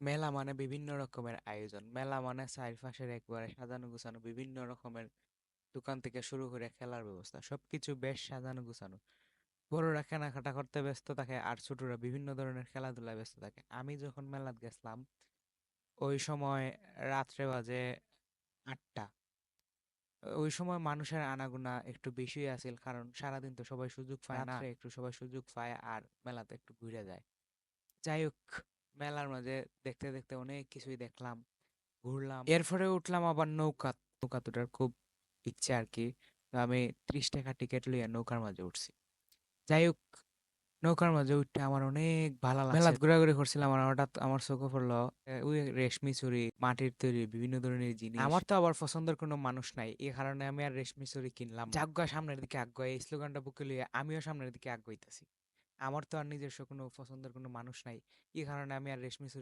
মেলা মানে বিভিন্ন রকমের আয়োজন। মেলা মানে চারপাশের একবারে সাজানো গুছানো বিভিন্ন রকমের দোকান থেকে শুরু করে খেলার ব্যবস্থা সবকিছু বেশ সাজানো গুছানো। বড়রা কেনাকাটা করতে ব্যস্ত থাকে আর ছোটরা বিভিন্ন ধরনের খেলাধুলায় ব্যস্ত থাকে। আমি যখন মেলাত গেছিলাম ওই সময় রাত্রে বাজে ৮টা। ওই সময় মানুষের আনাগোনা একটু বেশি আছিল, কারণ সারাদিন তো সবাই সুযোগ পায় না, রাত্রে একটু সবাই সুযোগ পায় আর মেলাতে একটু ঘুরে যায়। যাই হোক, মেলার মাঝে দেখতে দেখতে অনেক কিছুই দেখলাম, ঘুরলাম, এরপরে উঠলাম আবার নৌকা। নৌকা তোটার খুব ইচ্ছে আর কি। তো আমি 30 টাকা টিকিট লইয়া নৌকার মাঝে উঠছি। যাই হোক, নৌকার মাঝে উঠতে আমার অনেক ভালো লাগছে। মেলাত ঘোরাঘুরি করছিলাম আর হঠাৎ আমার চোখে পড়লো ওই রেশমি চুড়ি, মাটির তৈরি বিভিন্ন ধরনের জিনিস। আমার তো আবার পছন্দের কোনো মানুষ নাই, এই কারণে আমি আর রেশমি চুড়ি কিনলাম না। জাগ্গা সামনের দিকে আগায় এই স্লোগানটা বুকে লিয়ে আমিও সামনের দিকে আগাইতেছি। আমার তো আর নিজস্ব কোনো পছন্দের কোনো মানুষ নাই, এই কারণে আমি আর রেশমি চুড়ি